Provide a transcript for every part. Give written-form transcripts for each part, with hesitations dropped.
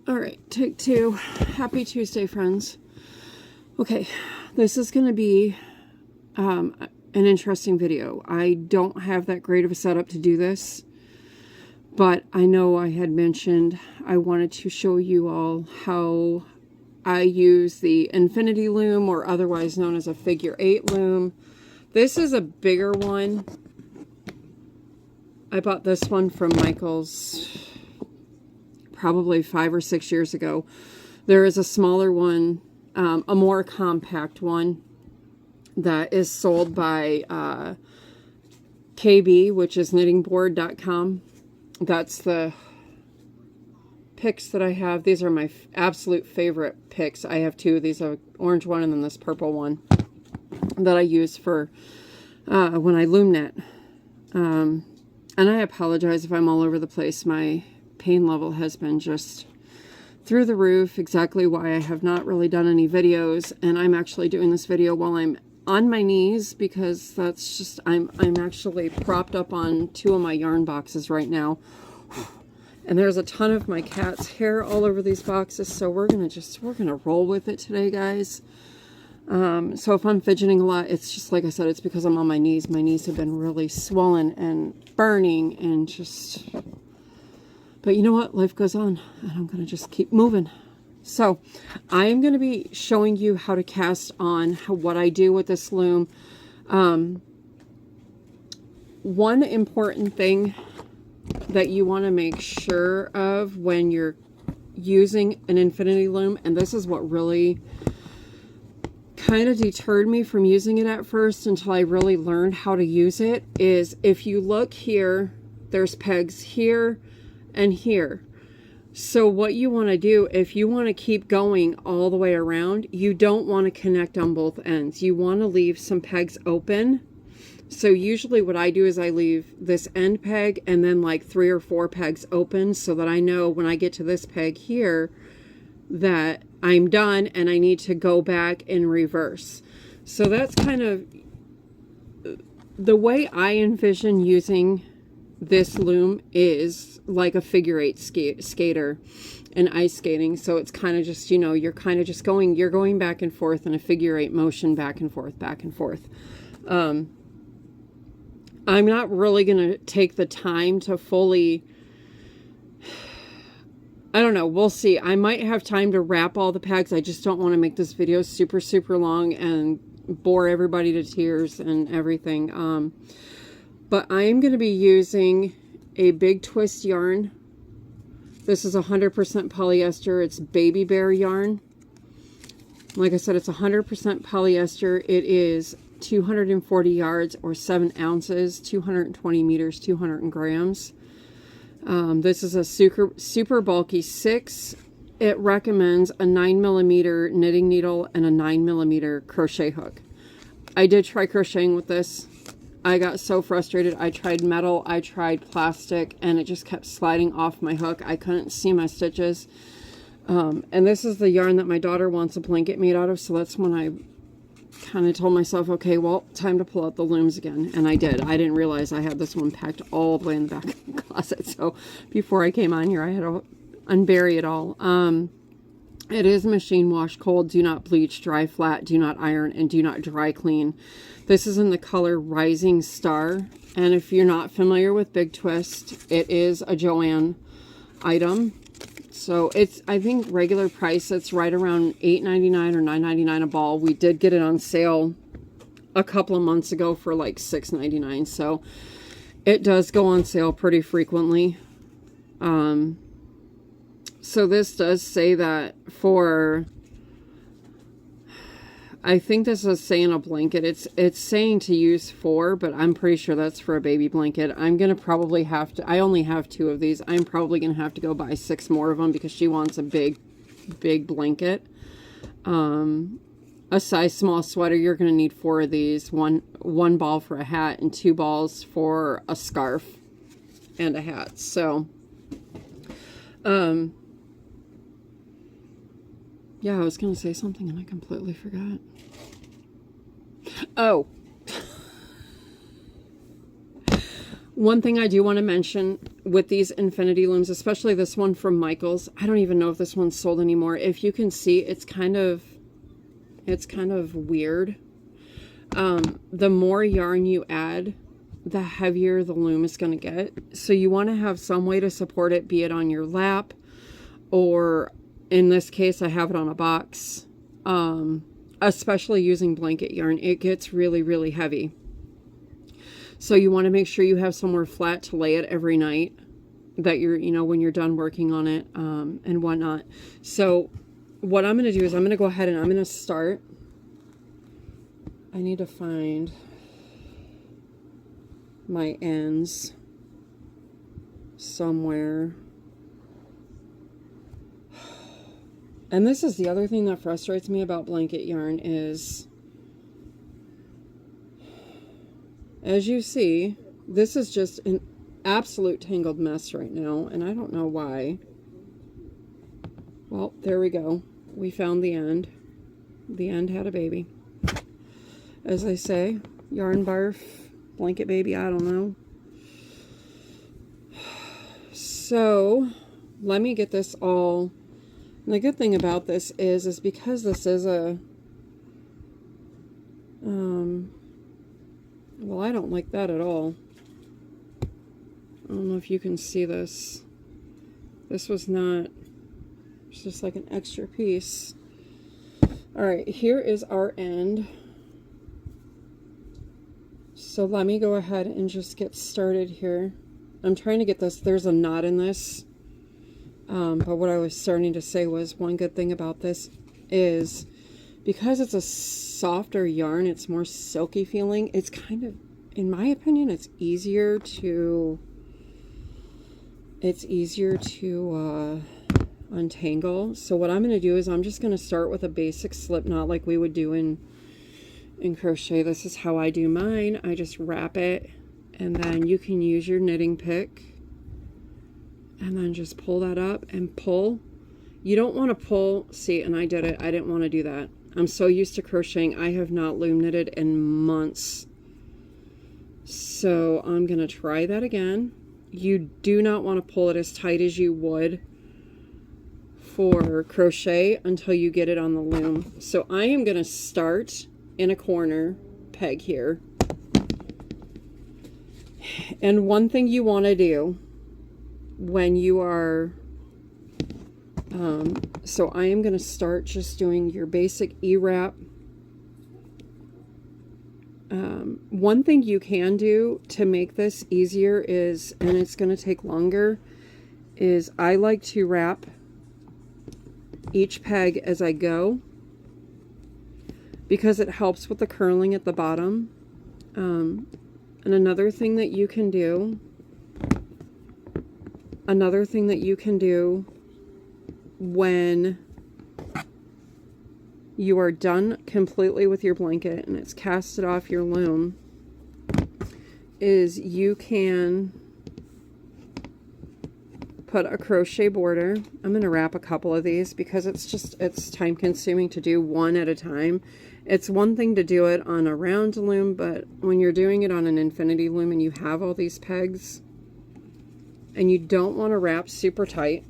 All right, take two. Happy Tuesday, friends. Okay, this is going to be an interesting video. I don't have that great of a setup to do this, but I know I had mentioned I wanted to show you all how I use the infinity loom, or otherwise known as a figure 8 loom. This is a bigger one. I bought this one from Michael's probably 5 or 6 years ago. There is a smaller one, a more compact one that is sold by KB, which is knittingboard.com. That's the picks that I have. These are my absolute favorite picks. I have two of these, an orange one and then this purple one that I use for when I loom knit. And I apologize if I'm all over the place. My pain level has been just through the roof, exactly why I have not really done any videos. And I'm actually doing this video while I'm on my knees, because that's just, I'm actually propped up on 2 of my yarn boxes right now. And there's a ton of my cat's hair all over these boxes, so we're gonna roll with it today, guys. So if I'm fidgeting a lot, it's just, like I said, it's because I'm on my knees. My knees have been really swollen and burning and just, but you know what? Life goes on, and I'm gonna just keep moving. So I'm gonna be showing you how to cast on, what I do with this loom. One important thing that you want to make sure of when you're using an infinity loom, and this is what really kind of deterred me from using it at first until I really learned how to use it, is if you look here, there's pegs here and here. So what you want to do, if you want to keep going all the way around, you don't want to connect on both ends. You want to leave some pegs open. So usually what I do is I leave this end peg and then like 3 or 4 pegs open, so that I know when I get to this peg here that I'm done and I need to go back in reverse. So that's kind of the way I envision using this loom, is like a figure 8 skater and ice skating. So it's kind of just, you know, you're kind of just going, you're going back and forth in a figure 8 motion, back and forth, back and forth. I'm not really going to take the time to fully, I don't know, we'll see. I might have time to wrap all the pegs. I just don't want to make this video super long and bore everybody to tears and everything. But I am going to be using a big twist yarn. This is 100% polyester. It's baby bear yarn. Like I said, it's 100% polyester. It is 240 yards or 7 ounces, 220 meters, 200 grams. This is a super bulky 6. It recommends a 9mm knitting needle and a 9mm crochet hook. I did try crocheting with this. I got so frustrated. I tried metal, I tried plastic, and it just kept sliding off my hook. I couldn't see my stitches. And this is the yarn that my daughter wants a blanket made out of, so that's when I kind of told myself, okay, well, time to pull out the looms again. And I did. I didn't realize I had this one packed all the way in the back of the closet. So before I came on here, I had to unbury it all. It is machine wash cold. Do not bleach, dry flat, do not iron, and do not dry clean. This is in the color Rising Star. And if you're not familiar with Big Twist, it is a Joann item. So it's, I think regular price, it's right around $8.99 or $9.99 a ball. We did get it on sale a couple of months ago for like $6.99. So it does go on sale pretty frequently. So this does say that for, I think this is saying a blanket. It's saying to use 4, but I'm pretty sure that's for a baby blanket. I'm going to probably have to, I only have 2 of these. I'm probably going to have to go buy 6 more of them because she wants a big blanket. A size small sweater, you're going to need 4 of these. One ball for a hat and 2 balls for a scarf and a hat. So, yeah, I was going to say something and I completely forgot. Oh. One thing I do want to mention, with these infinity looms, especially this one from Michaels. I don't even know if this one's sold anymore. If you can see, it's kind of weird. The more yarn you add, the heavier the loom is going to get. So you want to have some way to support it, be it on your lap, or in this case, I have it on a box. Especially using blanket yarn, it gets really, really heavy. So you want to make sure you have somewhere flat to lay it every night, that you're, you know, when you're done working on it, and whatnot. So what I'm going to do is I'm going to go ahead and I'm going to start. I need to find my ends somewhere. And this is the other thing that frustrates me about blanket yarn is, as you see, this is just an absolute tangled mess right now, and I don't know why. Well, there we go. We found the end. The end had a baby. As I say, yarn barf, blanket baby, I don't know. So, let me get this all. And the good thing about this is because this is a, well, I don't like that at all. I don't know if you can see this. This was not, it's just like an extra piece. All right, here is our end. So let me go ahead and just get started here. I'm trying to get this, there's a knot in this. But what I was starting to say was, one good thing about this is because it's a softer yarn, it's more silky feeling. It's kind of, in my opinion, it's easier to untangle. So what I'm going to do is I'm just going to start with a basic slip knot like we would do in crochet. This is how I do mine. I just wrap it, and then you can use your knitting pick. And then just pull that up and pull. You don't want to pull, see, and I did it. I didn't want to do that. I'm so used to crocheting. I have not loom knitted in months. So I'm going to try that again. You do not want to pull it as tight as you would for crochet until you get it on the loom. So I am going to start in a corner peg here. And one thing you want to do when you are, so I am going to start just doing your basic E-wrap. One thing you can do to make this easier is, and it's going to take longer, is I like to wrap each peg as I go, because it helps with the curling at the bottom. And another thing that you can do when you are done completely with your blanket and it's casted off your loom is you can put a crochet border. I'm going to wrap a couple of these because it's time consuming to do one at a time. It's one thing to do it on a round loom, but when you're doing it on an infinity loom and you have all these pegs and you don't want to wrap super tight,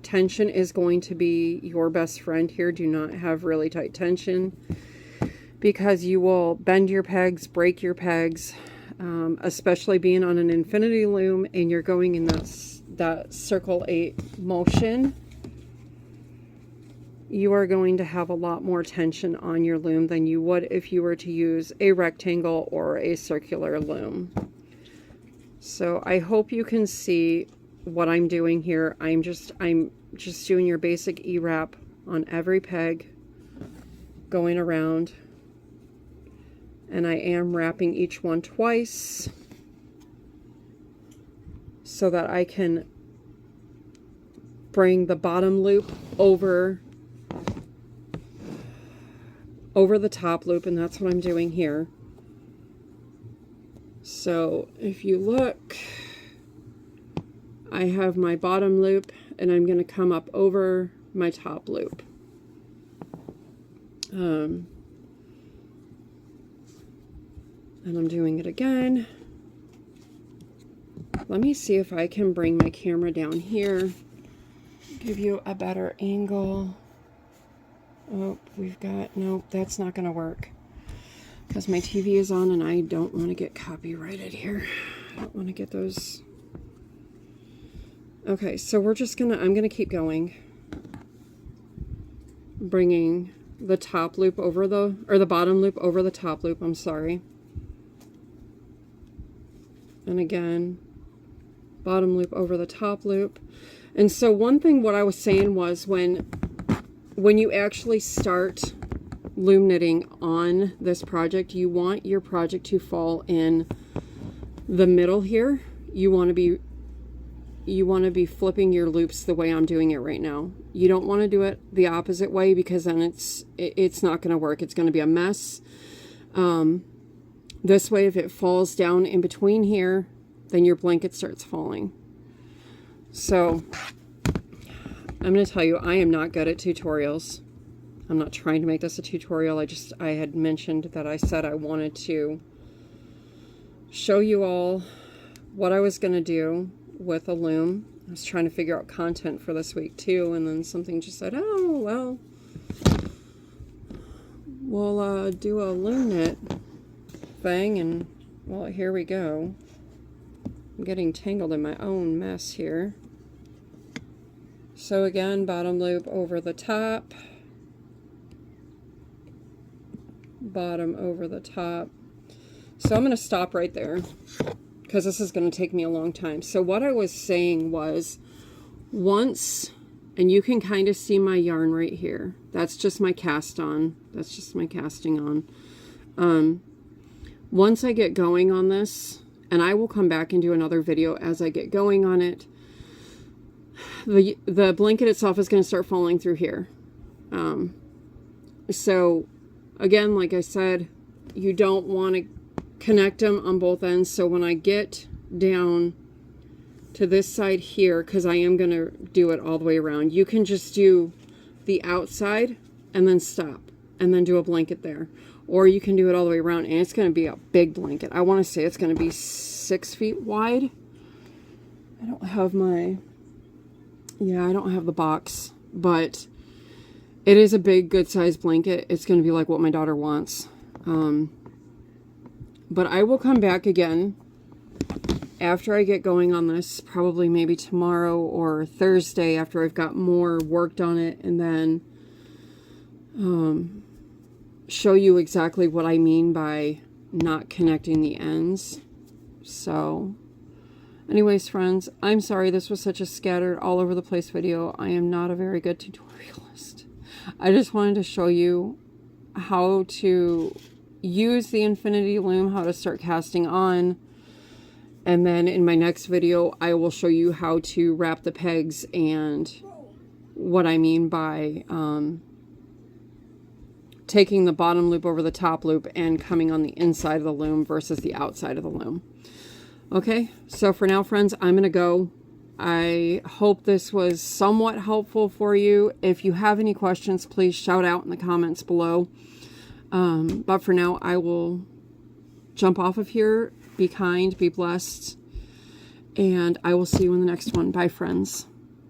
tension is going to be your best friend here. Do not have really tight tension because you will bend your pegs, break your pegs, especially being on an infinity loom and you're going in that circle 8 motion. You are going to have a lot more tension on your loom than you would if you were to use a rectangle or a circular loom. So I hope you can see what I'm doing here. I'm just doing your basic E-wrap on every peg going around, and I am wrapping each one twice so that I can bring the bottom loop over the top loop, and that's what I'm doing here. So if you look, I have my bottom loop and I'm going to come up over my top loop. And I'm doing it again. let me see if I can bring my camera down here, give you a better angle. Oh, we've got, no, that's not going to work because my TV is on and I don't want to get copyrighted here. I don't want to get those. Okay, so we're just going to, I'm going to keep going. Bringing the top loop over the, or the bottom loop over the top loop, I'm sorry. And again, bottom loop over the top loop. And so one thing what I was saying was when you actually start loom knitting on this project, you want your project to fall in the middle here. You want to be flipping your loops the way I'm doing it right now. You don't want to do it the opposite way because then it's not going to work. It's going to be a mess. This way, if it falls down in between here, then your blanket starts falling. So I'm going to tell you, I am not good at tutorials. I'm not trying to make this a tutorial. I had mentioned that I said I wanted to show you all what I was going to do with a loom. I was trying to figure out content for this week too, and then something just said, oh, well, we'll do a loom knit thing, and well, here we go. I'm getting tangled in my own mess here. So again, bottom loop over the top, bottom over the top. So I'm going to stop right there because this is going to take me a long time. So what I was saying was, once, and you can kind of see my yarn right here. That's just my cast on. That's just my casting on. Once I get going on this, and I will come back and do another video as I get going on it, the blanket itself is going to start falling through here. So again, like I said, you don't want to connect them on both ends. So when I get down to this side here, because I am going to do it all the way around, you can just do the outside and then stop and then do a blanket there. Or you can do it all the way around, and it's going to be a big blanket. I want to say it's going to be 6 feet wide. I don't have my, yeah, I don't have the box, but it is a big, good sized blanket. It's going to be like what my daughter wants. But I will come back again after I get going on this, probably maybe tomorrow or Thursday after I've got more worked on it, and then show you exactly what I mean by not connecting the ends. So anyways, friends, I'm sorry this was such a scattered all over the place video. I am not a very good tutorialist. I just wanted to show you how to use the infinity loom, how to start casting on, and then in my next video I will show you how to wrap the pegs and what I mean by taking the bottom loop over the top loop and coming on the inside of the loom versus the outside of the loom. Okay, so for now, friends, I'm going to go. I hope this was somewhat helpful for you. If you have any questions, please shout out in the comments below. But for now, I will jump off of here. Be kind, be blessed, and I will see you in the next one. Bye, friends.